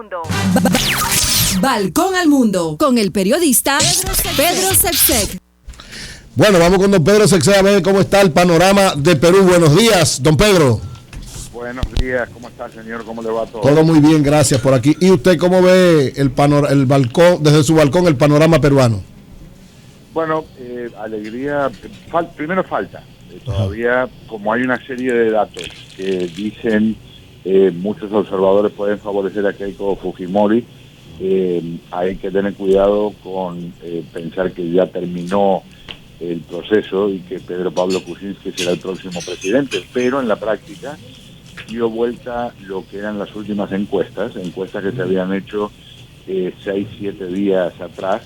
mundo. Balcón al mundo con el periodista Pedro Sepsek. Bueno, vamos con don Pedro Sepsek a ver cómo está el panorama de Perú. Buenos días, don Pedro. Buenos días, ¿cómo está, señor? ¿Cómo le va todo? Todo muy bien, gracias por aquí. ¿Y usted cómo ve el balcón, desde su balcón, el panorama peruano? Bueno, alegría, primero falta. Todavía, como hay una serie de datos que dicen muchos observadores pueden favorecer a Keiko Fujimori, hay que tener cuidado con pensar que ya terminó el proceso y que Pedro Pablo Kuczynski será el próximo presidente, pero en la práctica dio vuelta lo que eran las últimas encuestas que se habían hecho 6-7 días atrás,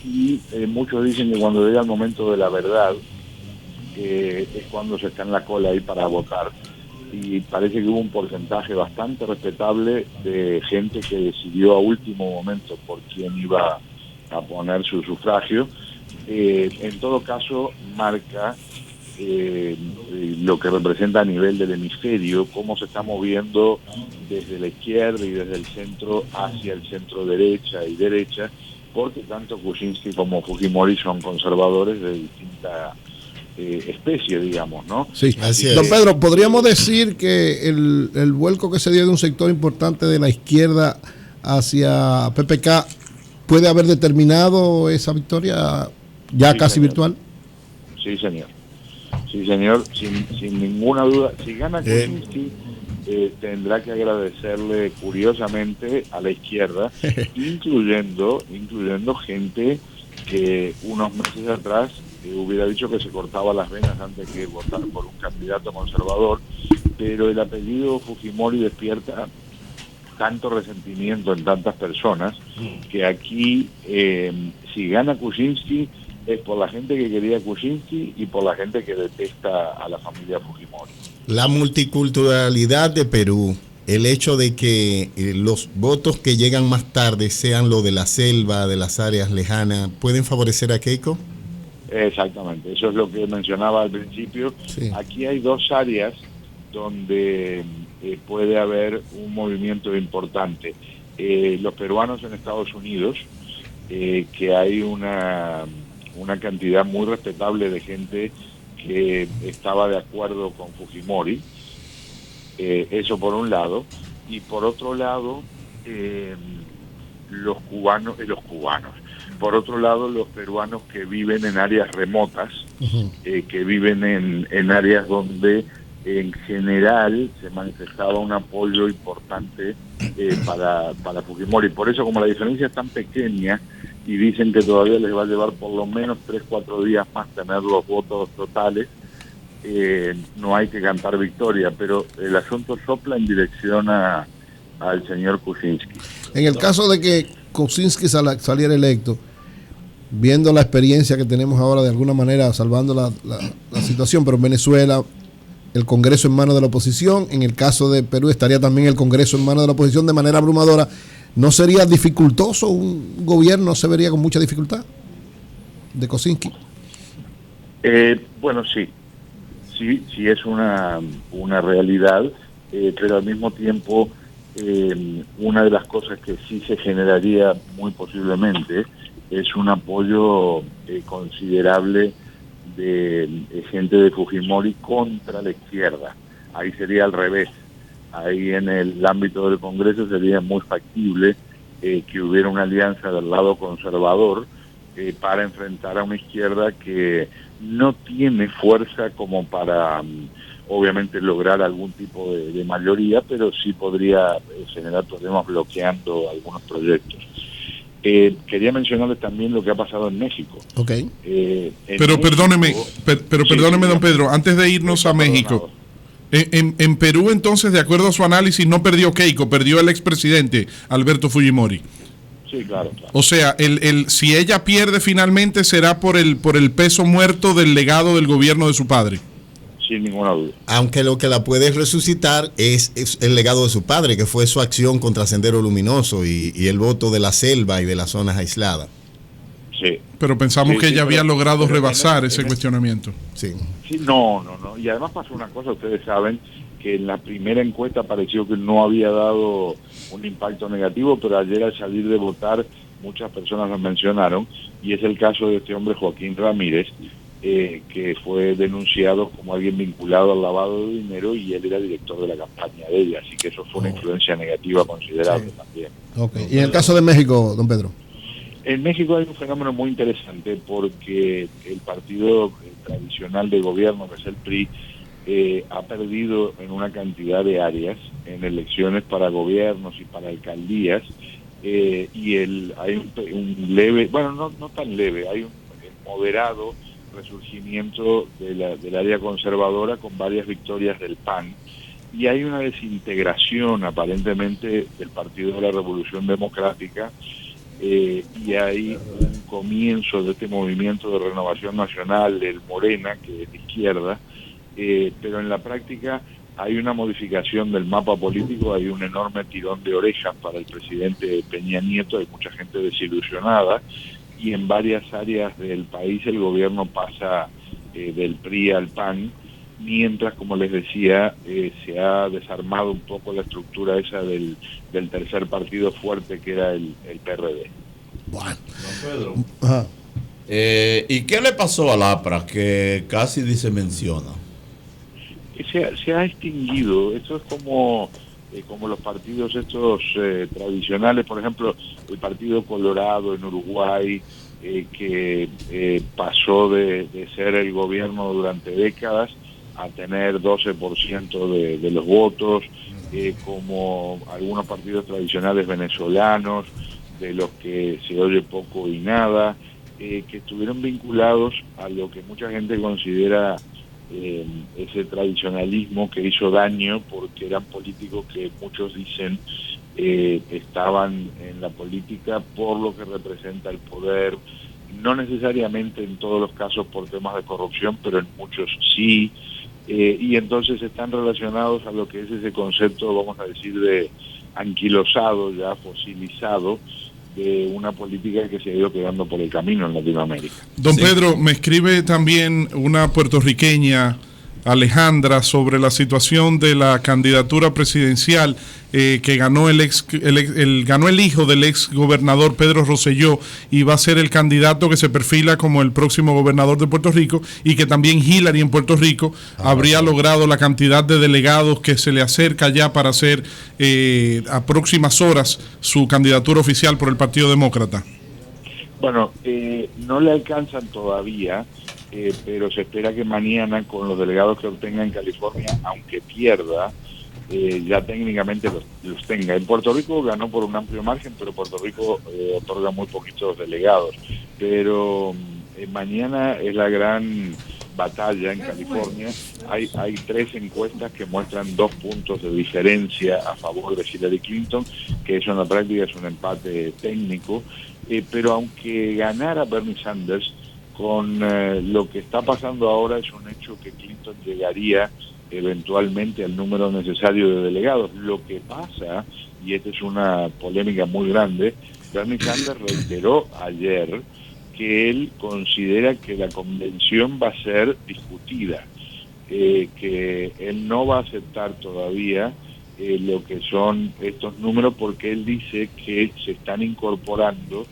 y muchos dicen que cuando llega el momento de la verdad es cuando se está en la cola ahí para votar, y parece que hubo un porcentaje bastante respetable de gente que decidió a último momento por quién iba a poner su sufragio. En todo caso marca lo que representa a nivel del hemisferio, cómo se está moviendo desde la izquierda y desde el centro hacia el centro derecha y derecha, porque tanto Kuczynski como Fujimori son conservadores de distinta especie, digamos, ¿no? Sí, así es. Don Pedro, ¿podríamos decir que el vuelco que se dio de un sector importante de la izquierda hacia PPK puede haber determinado esa victoria ya sí, casi señor. Virtual? Sí, señor. Sí, señor, sin ninguna duda. Si gana Kuczynski, tendrá que agradecerle curiosamente a la izquierda, incluyendo gente que unos meses atrás hubiera dicho que se cortaba las venas antes que votar por un candidato conservador, pero el apellido Fujimori despierta tanto resentimiento en tantas personas que aquí, si gana Kuczynski, es por la gente que quería Kuczynski y por la gente que detesta a la familia Fujimori. La multiculturalidad de Perú, el hecho de que los votos que llegan más tarde sean lo de la selva, de las áreas lejanas, ¿pueden favorecer a Keiko? Exactamente, eso es lo que mencionaba al principio. Sí. Aquí hay dos áreas donde puede haber un movimiento importante. Los peruanos en Estados Unidos, que hay una cantidad muy respetable de gente que estaba de acuerdo con Fujimori, eso por un lado, y por otro lado los cubanos, por otro lado los peruanos que viven en áreas remotas, que viven en áreas donde en general se manifestaba un apoyo importante para Fujimori. Por eso, como la diferencia es tan pequeña y dicen que todavía les va a llevar por lo menos 3-4 días más tener los votos totales, no hay que cantar victoria, pero el asunto sopla en dirección al señor Kuczynski. En el caso de que Kuczynski saliera electo, viendo la experiencia que tenemos ahora, de alguna manera salvando la situación, pero en Venezuela el Congreso en manos de la oposición, en el caso de Perú estaría también el Congreso en manos de la oposición de manera abrumadora, ¿no sería dificultoso? ¿Un gobierno se vería con mucha dificultad de Kuczynski? Bueno, sí es una realidad, pero al mismo tiempo una de las cosas que sí se generaría muy posiblemente es un apoyo considerable de gente de Fujimori contra la izquierda. Ahí sería al revés. Ahí en el ámbito del Congreso sería muy factible que hubiera una alianza del lado conservador para enfrentar a una izquierda que no tiene fuerza como para obviamente lograr algún tipo de mayoría, pero sí podría generar problemas bloqueando algunos proyectos. Quería mencionarles también lo que ha pasado en México. Okay. Pero perdóneme, perdóneme, don Pedro, antes de irnos a México, en Perú entonces, de acuerdo a su análisis, no perdió Keiko, perdió el expresidente Alberto Fujimori. Sí, claro. O sea, si ella pierde finalmente será por el peso muerto del legado del gobierno de su padre. Sin ninguna duda. Aunque lo que la puede resucitar es el legado de su padre, que fue su acción contra Sendero Luminoso y el voto de la selva y de las zonas aisladas. Sí. Pero pensamos que ella había logrado rebasar ese cuestionamiento. Sí. Sí, no. Y además pasó una cosa, ustedes saben, que en la primera encuesta pareció que no había dado un impacto negativo, pero ayer al salir de votar muchas personas lo mencionaron, y es el caso de este hombre Joaquín Ramírez, que fue denunciado como alguien vinculado al lavado de dinero, y él era director de la campaña de ella, así que eso fue una influencia negativa considerable también. Okay. Y en el caso de México, don Pedro. En México hay un fenómeno muy interesante porque el partido tradicional de gobierno, que es el PRI, ha perdido en una cantidad de áreas en elecciones para gobiernos y para alcaldías, y hay un leve, bueno, no tan leve, hay un moderado resurgimiento del área conservadora con varias victorias del PAN, y hay una desintegración aparentemente del Partido de la Revolución Democrática, y hay un comienzo de este movimiento de renovación nacional del Morena, que es de izquierda, pero en la práctica hay una modificación del mapa político, hay un enorme tirón de orejas para el presidente Peña Nieto, hay mucha gente desilusionada, y en varias áreas del país el gobierno pasa del PRI al PAN, mientras, como les decía, se ha desarmado un poco la estructura esa del tercer partido fuerte, que era el PRD. Bueno, Pedro. Ajá. ¿Y qué le pasó al APRA que casi ni se menciona? Se ha extinguido. Esto es como los partidos estos tradicionales, por ejemplo, el Partido Colorado en Uruguay, que pasó de ser el gobierno durante décadas a tener 12% de los votos, como algunos partidos tradicionales venezolanos, de los que se oye poco y nada, que estuvieron vinculados a lo que mucha gente considera ese tradicionalismo que hizo daño, porque eran políticos que muchos dicen estaban en la política por lo que representa el poder, no necesariamente en todos los casos por temas de corrupción, pero en muchos sí, y entonces están relacionados a lo que es ese concepto, vamos a decir, de anquilosado, ya fosilizado, de una política que se ha ido quedando por el camino en Latinoamérica. Don Pedro, me escribe también una puertorriqueña, Alejandra, sobre la situación de la candidatura presidencial que ganó ganó el hijo del ex gobernador Pedro Rosselló, y va a ser el candidato que se perfila como el próximo gobernador de Puerto Rico, y que también Hillary en Puerto Rico habría logrado la cantidad de delegados que se le acerca ya para hacer a próximas horas su candidatura oficial por el Partido Demócrata. Bueno, no le alcanzan todavía, pero se espera que mañana, con los delegados que obtenga en California, aunque pierda, ya técnicamente los tenga. En Puerto Rico ganó por un amplio margen, pero Puerto Rico otorga muy poquitos delegados. Pero mañana es la gran batalla en California. Hay 3 encuestas que muestran 2 puntos de diferencia a favor de Hillary Clinton, que eso en la práctica es un empate técnico. Pero aunque ganara Bernie Sanders, con lo que está pasando ahora, es un hecho que Clinton llegaría eventualmente al número necesario de delegados. Lo que pasa, y esta es una polémica muy grande, Bernie Sanders reiteró ayer que él considera que la convención va a ser discutida, que él no va a aceptar todavía lo que son estos números, porque él dice que se están incorporando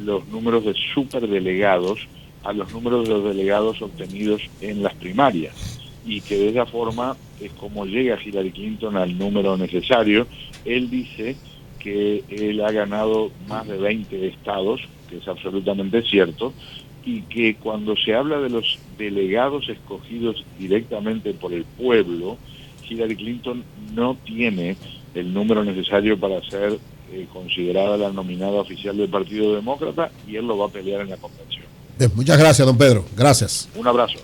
los números de superdelegados a los números de los delegados obtenidos en las primarias, y que de esa forma es como llega Hillary Clinton al número necesario. Él dice que él ha ganado más de 20 estados, que es absolutamente cierto, y que cuando se habla de los delegados escogidos directamente por el pueblo, Hillary Clinton no tiene el número necesario para ser considerada la nominada oficial del Partido Demócrata, y él lo va a pelear en la convención. Muchas gracias, don Pedro. Gracias. Un abrazo.